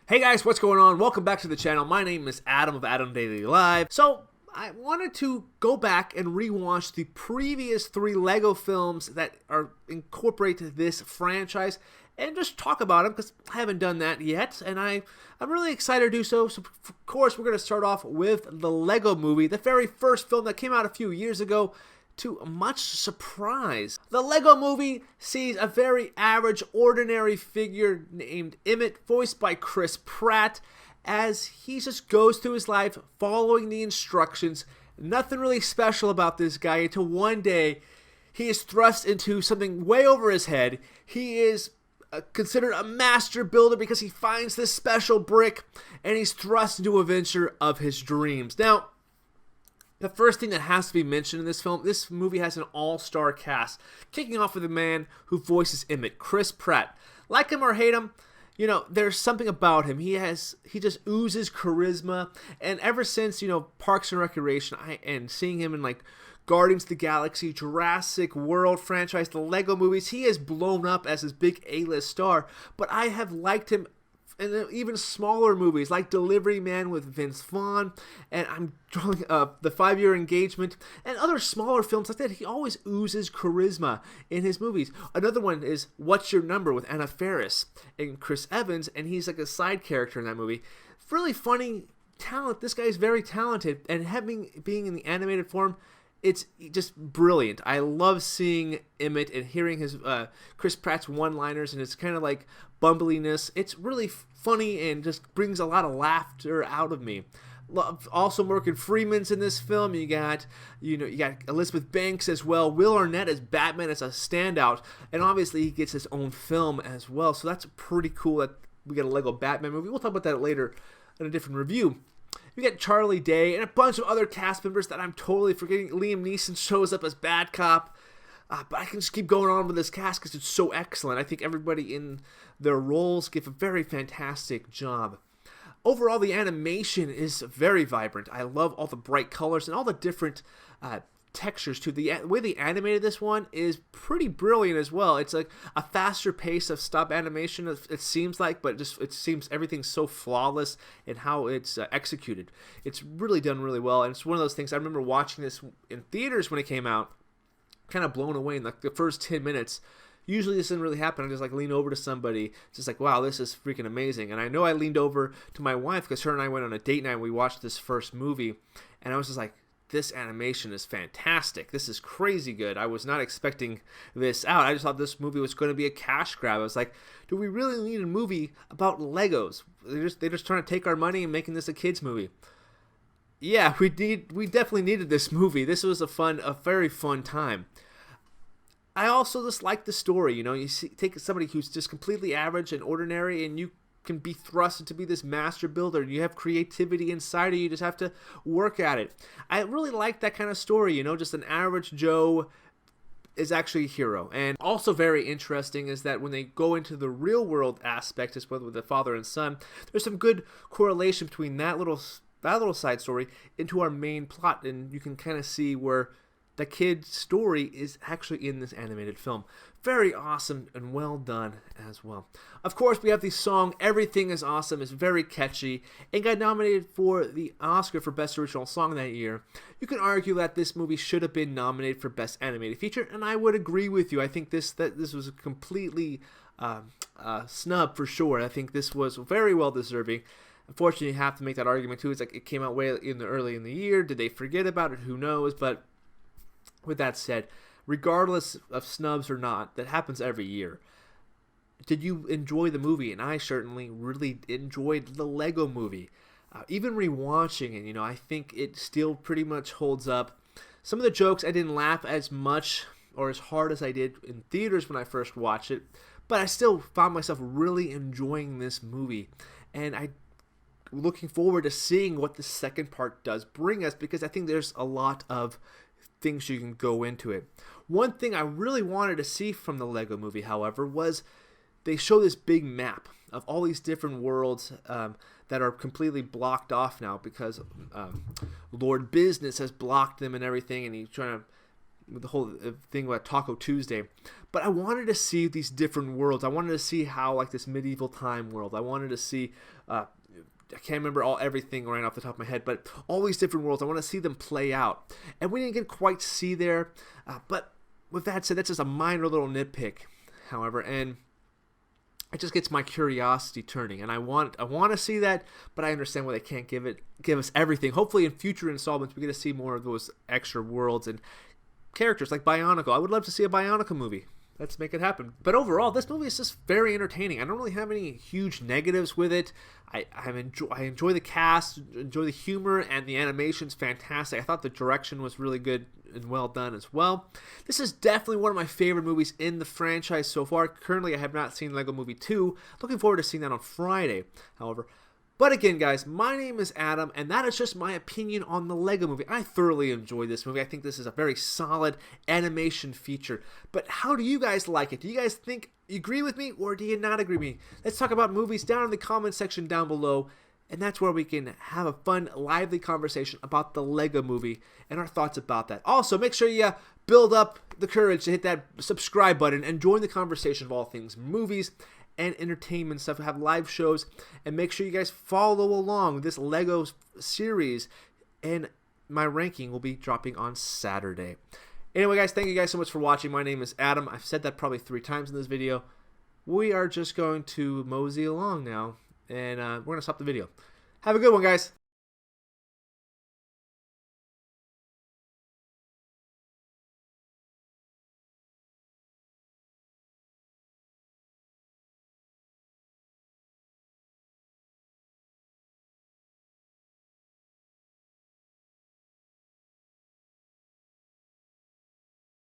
Hey guys, what's going on? Welcome back to the channel. My name is Adam of Adam Daly Live. So, I wanted to go back and rewatch the previous 3 LEGO films that are incorporate this franchise and just talk about them because I haven't done that yet, and I'm really excited to do so. So, of course, we're going to start off with the LEGO Movie, the very first film that came out a few years ago. To much surprise, the LEGO Movie sees a very average, ordinary figure named Emmet, voiced by Chris Pratt, as he just goes through his life following the instructions. Nothing really special about this guy until one day he is thrust into something way over his head. He is considered a master builder because he finds this special brick, and he's thrust into a venture of his dreams. Now, the first thing that has to be mentioned in this movie has an all-star cast, kicking off with the man who voices Emmet, Chris Pratt. Like him or hate him, you know, there's something about him. He just oozes charisma, and ever since, you know, Parks and Recreation, and seeing him in like Guardians of the Galaxy, Jurassic World franchise, the LEGO movies, he has blown up as this big A-list star, but I have liked him in even smaller movies like Delivery Man with Vince Vaughn, and I'm drawing the 5-Year Engagement, and other smaller films like that. He always oozes charisma in his movies. Another one is What's Your Number with Anna Faris and Chris Evans, and he's like a side character in that movie. Really funny talent. This guy is very talented, and being in the animated form, it's just brilliant. I love seeing Emmet and hearing his Chris Pratt's one-liners and his kind of like bumbliness. It's really funny and just brings a lot of laughter out of me. Also, Morgan Freeman's in this film. You got Elizabeth Banks as well. Will Arnett as Batman as a standout, and obviously he gets his own film as well. So that's pretty cool that we get a LEGO Batman movie. We'll talk about that later in a different review. We got Charlie Day and a bunch of other cast members that I'm totally forgetting. Liam Neeson shows up as Bad Cop. But I can just keep going on with this cast because it's so excellent. I think everybody in their roles give a very fantastic job. Overall, the animation is very vibrant. I love all the bright colors and all the different textures too. The way they animated this one is pretty brilliant as well. It's like a faster pace of stop animation, it seems like, but it seems everything's so flawless in how it's executed. It's really done really well, and it's one of those things. I remember watching this in theaters when it came out, kind of blown away in like the first 10 minutes. Usually this doesn't really happen. I just like lean over to somebody, just like, wow, this is freaking amazing. And I know I leaned over to my wife because her and I went on a date night and we watched this first movie, and I was just like, this animation is fantastic. This is crazy good. I was not expecting this out. I just thought this movie was going to be a cash grab. I was like, do we really need a movie about Legos? They're just trying to take our money and making this a kids movie. Yeah, we definitely needed this movie. This was a very fun time. I also just like the story. You know, you take somebody who's just completely average and ordinary, and you can be thrust to be this master builder. You have creativity inside of you. You just have to work at it. I really like that kind of story. You know, just an average Joe is actually a hero. And also very interesting is that when they go into the real world aspect, as well with the father and son, there's some good correlation between that little side story into our main plot, and you can kind of see where the kid's story is actually in this animated film. Very awesome and well done as well. Of course, we have the song Everything is Awesome. It's very catchy and got nominated for the Oscar for Best Original Song that year. You can argue that this movie should have been nominated for Best Animated Feature, and I would agree with you. I think this was a completely snub for sure. I think this was very well deserving. Unfortunately, you have to make that argument too. It's like it came out way early in the year. Did they forget about it? Who knows? But with that said, regardless of snubs or not, that happens every year. Did you enjoy the movie? And I certainly really enjoyed the LEGO Movie. Even rewatching it, you know, I think it still pretty much holds up. Some of the jokes I didn't laugh as much or as hard as I did in theaters when I first watched it, but I still found myself really enjoying this movie. And I'm looking forward to seeing what the second part does bring us, because I think there's a lot of things you can go into it. One thing I really wanted to see from the LEGO Movie, however, was they show this big map of all these different worlds that are completely blocked off now because Lord Business has blocked them and everything, and he's trying to with the whole thing about Taco Tuesday. But I wanted to see these different worlds. I wanted to see how, like, this medieval time world. I wanted to see, I can't remember everything right off the top of my head, but all these different worlds, I want to see them play out. And we didn't get quite see there. But with that said, that's just a minor little nitpick, however, and it just gets my curiosity turning, and I want to see that, but I understand why they can't give us everything. Hopefully, in future installments, we get to see more of those extra worlds and characters like Bionicle. I would love to see a Bionicle movie. Let's make it happen. But overall, this movie is just very entertaining. I don't really have any huge negatives with it. I enjoy the cast, enjoy the humor, and the animation's fantastic. I thought the direction was really good and well done as well. This is definitely one of my favorite movies in the franchise so far. Currently, I have not seen Lego Movie 2. Looking forward to seeing that on Friday, however. But again, guys, my name is Adam, and that is just my opinion on the Lego Movie. I thoroughly enjoyed this movie. I think this is a very solid animation feature. But how do you guys like it? Do you guys think you agree with me, or do you not agree with me? Let's talk about movies down in the comment section down below, and that's where we can have a fun, lively conversation about the Lego Movie and our thoughts about that. Also, make sure you build up the courage to hit that subscribe button and join the conversation of all things movies and entertainment stuff. We have live shows, and make sure you guys follow along with this Lego series, and my ranking will be dropping on Saturday. Anyway, guys, thank you guys so much for watching. My name is Adam. I've said that probably 3 times in this video. We are just going to mosey along now, and we're going to stop the video. Have a good one, guys.